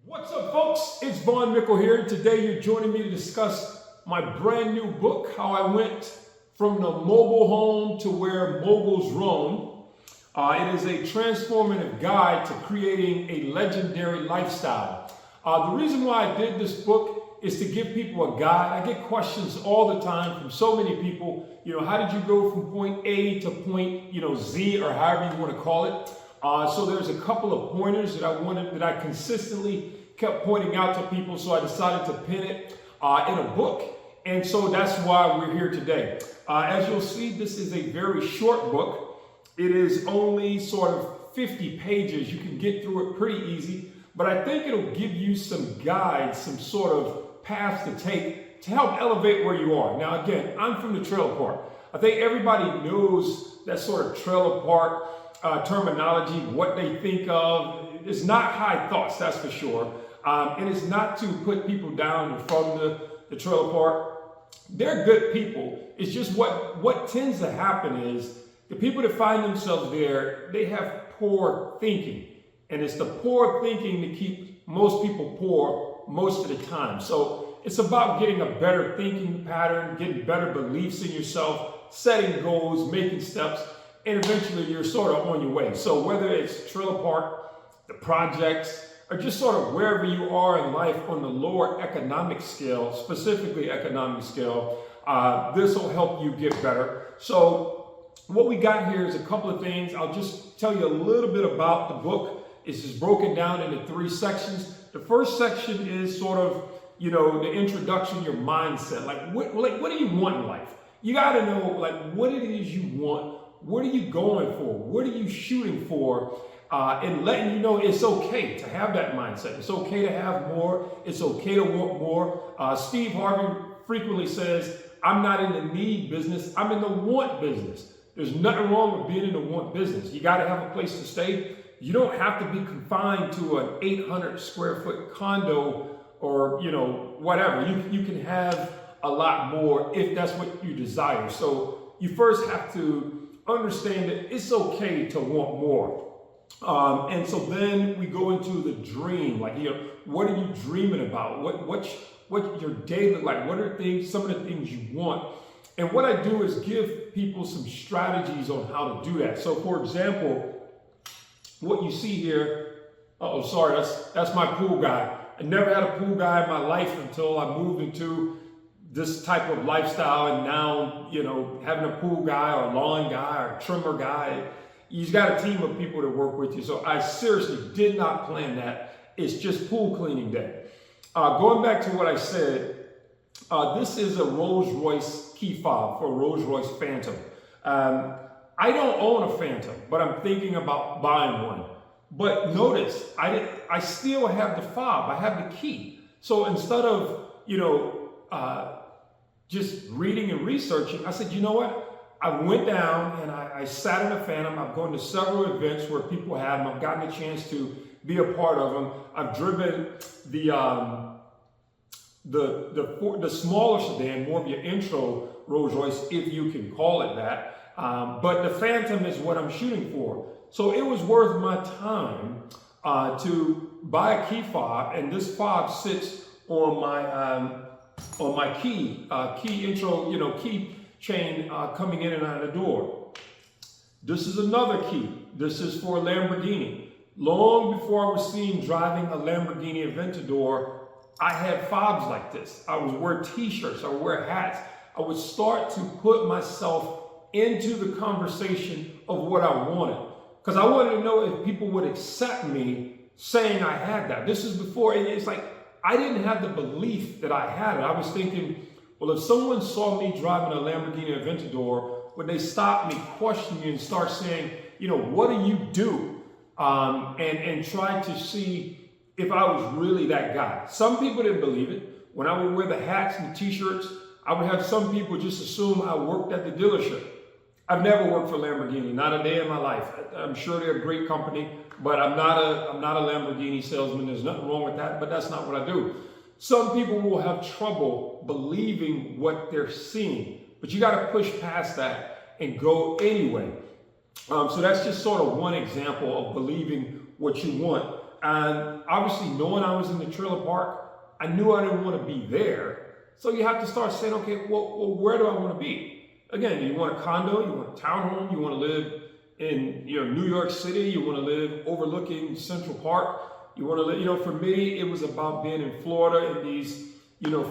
What's up, folks? It's Mickle here, and today you're joining me to discuss my brand new book, How I Went from the Mobile Home to Where Moguls Roam. It is a transformative guide to creating a legendary lifestyle. The reason why I did this book is to give people a guide. I get questions all the time from so many people. How did you go from point A to point, Z, or however you want to call it? So there's a couple of pointers that I consistently kept pointing out to people, so I decided to pin it in a book, and so that's why we're here today. As you'll see, this is a very short book. It is only sort of 50 pages. You can get through it pretty easy, but I think it'll give you some guides, some sort of paths to take to help elevate where you are. Now, again, I'm from the trailer park. I think everybody knows that sort of trailer park terminology, what they think of. It's not high thoughts, that's for sure. And it's not to put people down from the trailer park. They're good people. It's just what tends to happen is the people that find themselves there, they have poor thinking. And it's the poor thinking that keeps most people poor most of the time. So it's about getting a better thinking pattern, getting better beliefs in yourself, setting goals, making steps, and eventually you're sort of on your way. So whether it's trailer park, the projects, or just sort of wherever you are in life on the lower economic scale, specifically economic scale, this will help you get better. So what we got here is a couple of things. I'll just tell you a little bit about the book. It's just broken down into 3 sections. The first section is sort of, the introduction, your mindset. What do you want in life? You got to know, what it is you want. What are you going for? What are you shooting for? And letting you know it's okay to have that mindset. It's okay to have more. It's okay to want more. Steve Harvey frequently says, I'm not in the need business. I'm in the want business. There's nothing wrong with being in the want business. You got to have a place to stay. You don't have to be confined to an 800 square foot condo or, whatever. You can have a lot more if that's what you desire. So you first have to understand that it's okay to want more. And so then we go into the dream, what are you dreaming about? What your day look like? What are some of the things you want? And what I do is give people some strategies on how to do that. So for example, what you see here, sorry, that's my pool guy. I never had a pool guy in my life until I moved into this type of lifestyle. And now, having a pool guy or a lawn guy or a trimmer guy, you've got a team of people that work with you. So I seriously did not plan that. It's just pool cleaning day. Going back to what I said, this is a Rolls Royce key fob for a Rolls Royce Phantom. I don't own a Phantom, but I'm thinking about buying one. But notice, I still have the fob. I have the key. So instead of, just reading and researching, I said, you know what? I went down and I sat in a Phantom. I've gone to several events where people have them. I've gotten a chance to be a part of them. I've driven the smaller sedan, more of your intro Rolls Royce, if you can call it that. But the Phantom is what I'm shooting for. So it was worth my time to buy a key fob, and this fob sits on my key intro, key chain coming in and out of the door. This is another key. This is for a Lamborghini. Long before I was seen driving a Lamborghini Aventador, I had fobs like this. I would wear t-shirts, I would wear hats. I would start to put myself into the conversation of what I wanted. Because I wanted to know if people would accept me saying I had that. This is before, and it's like, I didn't have the belief that I had it. I was thinking, well, if someone saw me driving a Lamborghini Aventador, would they stop me, question me, and start saying, what do you do? And try to see if I was really that guy. Some people didn't believe it. When I would wear the hats and the t-shirts, I would have some people just assume I worked at the dealership. I've never worked for Lamborghini, not a day in my life. I'm sure they're a great company, but I'm not a Lamborghini salesman. There's nothing wrong with that, but that's not what I do. Some people will have trouble believing what they're seeing, but you got to push past that and go anyway. So that's just sort of one example of believing what you want. And obviously, knowing I was in the trailer park, I knew I didn't want to be there. So you have to start saying, okay, well, where do I want to be? Again, you want a condo, you want a townhome, you want to live in New York City, you want to live overlooking Central Park, you want to live, for me, it was about being in Florida in these,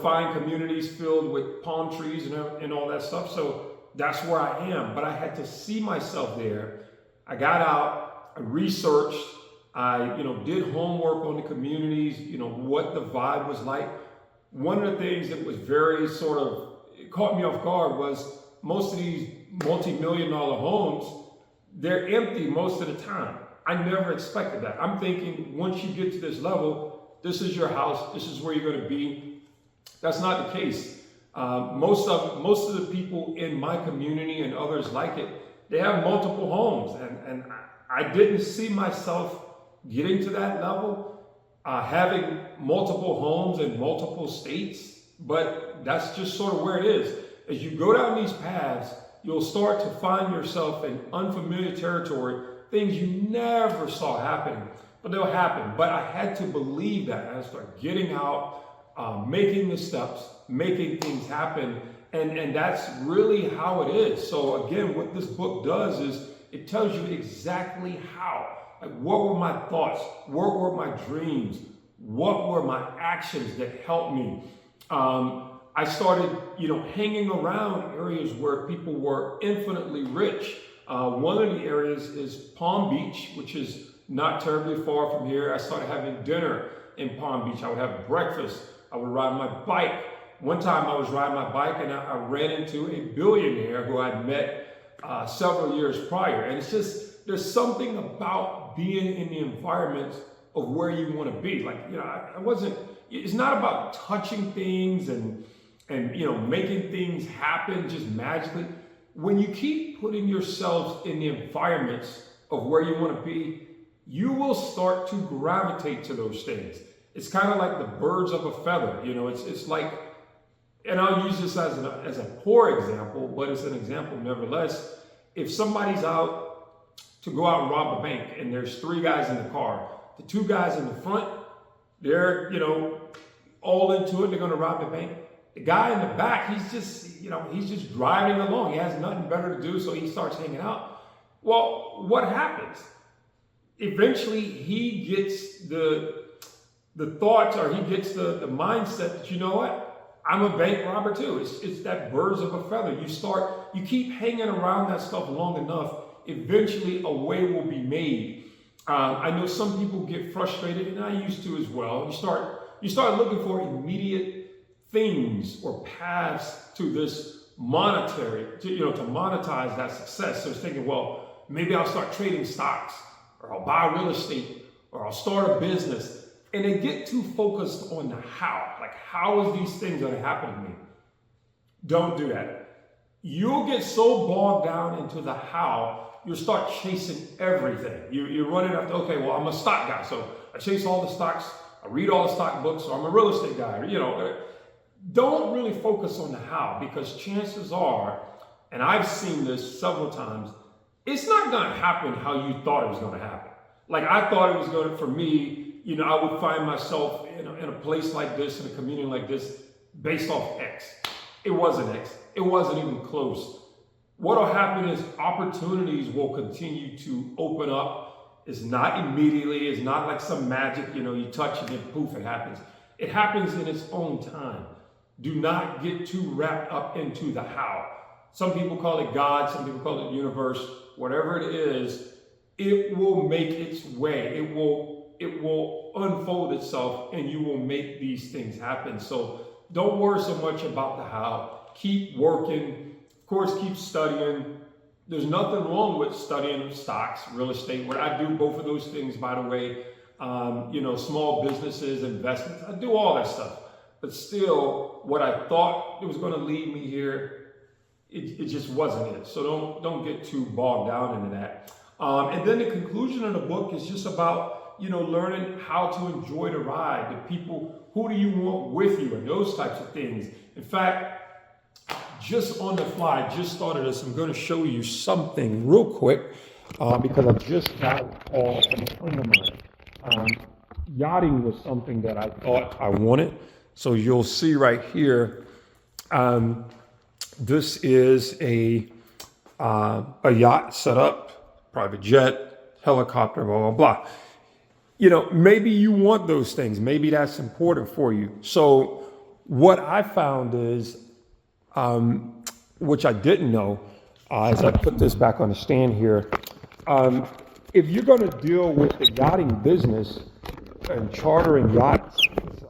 fine communities filled with palm trees and all that stuff. So that's where I am. But I had to see myself there. I got out, I researched, I, did homework on the communities, what the vibe was like. One of the things that was very it caught me off guard was most of these multi-million-dollar homes, they're empty most of the time. I never expected that. I'm thinking once you get to this level, this is your house, this is where you're going to be. That's not the case. Most of the people in my community and others like it, they have multiple homes, and I didn't see myself getting to that level, having multiple homes in multiple states, but that's just sort of where it is. As you go down these paths, you'll start to find yourself in unfamiliar territory, things you never saw happening, but they'll happen. But I had to believe that. I had to start getting out, making the steps, making things happen, and that's really how it is. So again, what this book does is it tells you exactly how. Like, what were my thoughts? What were my dreams? What were my actions that helped me? I started, hanging around areas where people were infinitely rich. One of the areas is Palm Beach, which is not terribly far from here. I started having dinner in Palm Beach. I would have breakfast. I would ride my bike. One time I was riding my bike and I ran into a billionaire who I'd met several years prior. And it's just, there's something about being in the environment of where you want to be. Like, it's not about touching things and making things happen just magically. When you keep putting yourselves in the environments of where you want to be, you will start to gravitate to those things. It's kind of like the birds of a feather. It's like, and I'll use this as a poor example, but it's an example nevertheless. If somebody's out to go out and rob a bank and there's 3 guys in the car, the 2 guys in the front, they're, all into it, they're going to rob the bank. The guy in the back, he's just driving along. He has nothing better to do, so he starts hanging out. Well, what happens? Eventually, he gets the thoughts, or he gets the mindset that, you know what? I'm a bank robber too. It's that birds of a feather. You keep hanging around that stuff long enough, eventually a way will be made. I know some people get frustrated, and I used to as well. You start looking for immediate things or paths to this monetary, to monetize that success. So it's thinking, well, maybe I'll start trading stocks, or I'll buy real estate, or I'll start a business. And they get too focused on the how. Like, how is these things going to happen to me? Don't do that. You'll get so bogged down into the how, you'll start chasing everything. You're running after, okay, well, I'm a stock guy, so I chase all the stocks, I read all the stock books, or I'm a real estate guy. Don't really focus on the how, because chances are, and I've seen this several times, it's not going to happen how you thought it was going to happen. Like, I thought it was going to, for me, I would find myself in a place like this, in a community like this, based off X. It wasn't X. It wasn't even close. What will happen is opportunities will continue to open up. It's not immediately. It's not like some magic, you touch it and poof, it happens. It happens in its own time. Do not get too wrapped up into the how. Some people call it God, some people call it the universe. Whatever it is, it will make its way. It will unfold itself, and you will make these things happen. So don't worry so much about the how. Keep working. Of course, keep studying. There's nothing wrong with studying stocks, real estate, where I do both of those things, by the way. Small businesses, investments. I do all that stuff. But still, what I thought it was going to lead me here, it just wasn't it. So don't get too bogged down into that. And then the conclusion of the book is just about, learning how to enjoy the ride, the people, who do you want with you, and those types of things. In fact, just on the fly, just started this, I'm going to show you something real quick because I just got a call from a friend of mine. yachting was something that I thought I wanted. So you'll see right here, this is a yacht setup, private jet, helicopter, blah, blah, blah. You know, maybe you want those things. Maybe that's important for you. So what I found is, which I didn't know, as I put this back on the stand here, if you're going to deal with the yachting business and chartering yachts,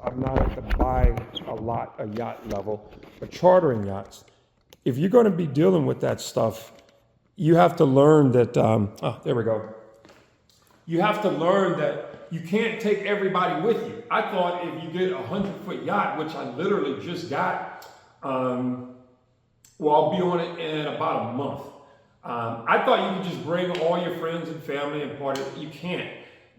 I'm not at the buy a yacht level, but chartering yachts, if you're going to be dealing with that stuff, you have to learn that, there we go. You have to learn that you can't take everybody with you. I thought if you get a 100-foot yacht, which I literally just got, well, I'll be on it in about a month. I thought you could just bring all your friends and family and party. You can't.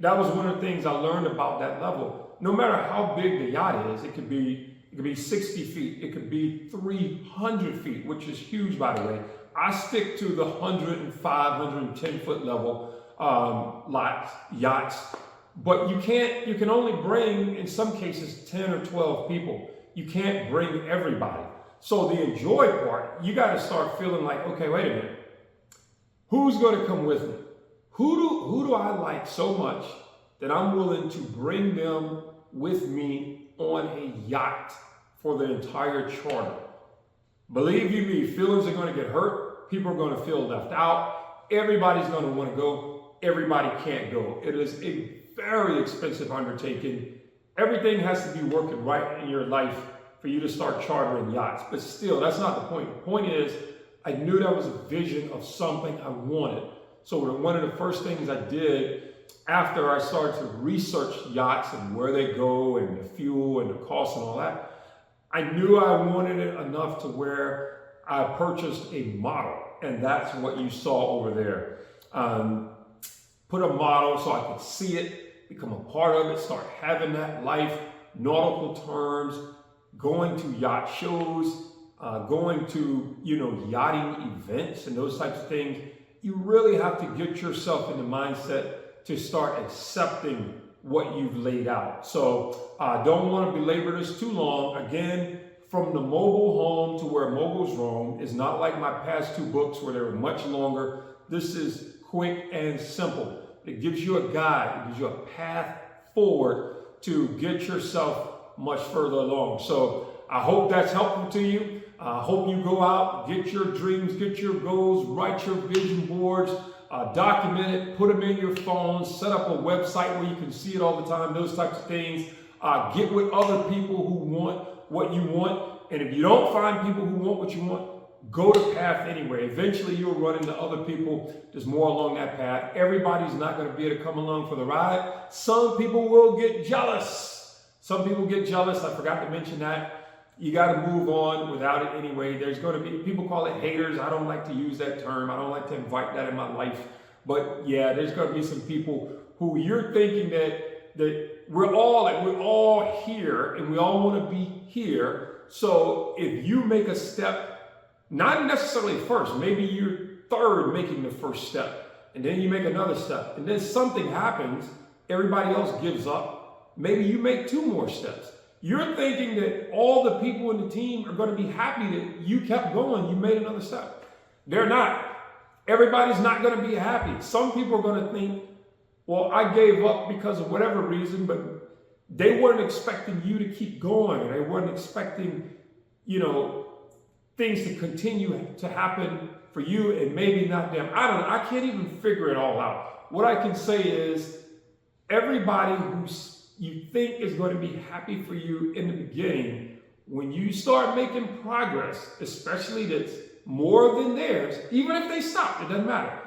That was one of the things I learned about that level. No matter how big the yacht is, it could be 60 feet, it could be 300 feet, which is huge, by the way. I stick to the 105, 110-foot level yachts. But you can only bring, in some cases, 10 or 12 people. You can't bring everybody. So the enjoy part, you got to start feeling like, okay, wait a minute. Who's going to come with me? Who do I like so much that I'm willing to bring them with me on a yacht for the entire charter? Believe you me, feelings are going to get hurt. People are going to feel left out. Everybody's going to want to go. Everybody can't go. It is a very expensive undertaking. Everything has to be working right in your life for you to start chartering yachts. But still, that's not the point. The point is, I knew that was a vision of something I wanted. So one of the first things I did after I started to research yachts and where they go and the fuel and the cost and all that, I knew I wanted it enough to where I purchased a model. And that's what you saw over there. Put a model so I could see it, become a part of it, start having that life, nautical terms, going to yacht shows, going to, yachting events and those types of things. You really have to get yourself in the mindset to start accepting what you've laid out. So I don't want to belabor this too long. Again, from the mobile home to where moguls roam is not like my past two books where they were much longer. This is quick and simple. It gives you a guide. It gives you a path forward to get yourself much further along. So I hope that's helpful to you. I hope you go out, get your dreams, get your goals, write your vision boards, document it, put them in your phone, set up a website where you can see it all the time, those types of things. Get with other people who want what you want. And if you don't find people who want what you want, go the path anyway. Eventually you'll run into other people. There's more along that path. Everybody's not going to be able to come along for the ride. Some people will get jealous. Some people get jealous. I forgot to mention that. You got to move on without it anyway. There's going to be, people call it haters. I don't like to use that term. I don't like to invite that in my life. But yeah, there's going to be some people who you're thinking that we're all here and we all want to be here. So if you make a step, not necessarily first, maybe you're third making the first step, and then you make another step, and then something happens, everybody else gives up. Maybe you make two more steps. You're thinking that all the people in the team are going to be happy that you kept going, you made another step. They're not. Everybody's not going to be happy. Some people are going to think, well, I gave up because of whatever reason, but they weren't expecting you to keep going. They weren't expecting, things to continue to happen for you and maybe not them. I don't know. I can't even figure it all out. What I can say is everybody who you think is going to be happy for you in the beginning, when you start making progress, especially that's more than theirs, even if they stop, it doesn't matter.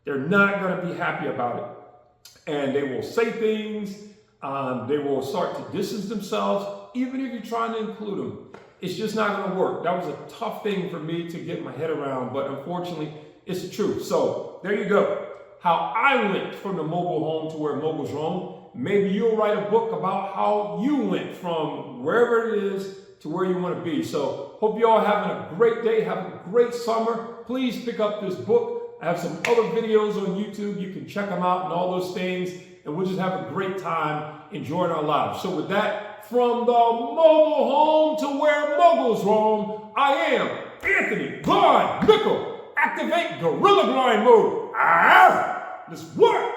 They're not going to be happy about it. And they will say things, they will start to distance themselves, even if you're trying to include them. It's just not going to work. That was a tough thing for me to get my head around, but unfortunately, it's the truth. So there you go. How I went from the mobile home to where moguls roam. Maybe you'll write a book about how you went from wherever it is to where you want to be. So hope you all having a great day. Have a great summer. Please pick up this book. I have some other videos on YouTube. You can check them out and all those things. and we'll just have a great time enjoying our lives. So with that, from the mobile home to where moguls roam, I am Anthony Von Mickle. Activate Gorilla Grind mode. Let's work.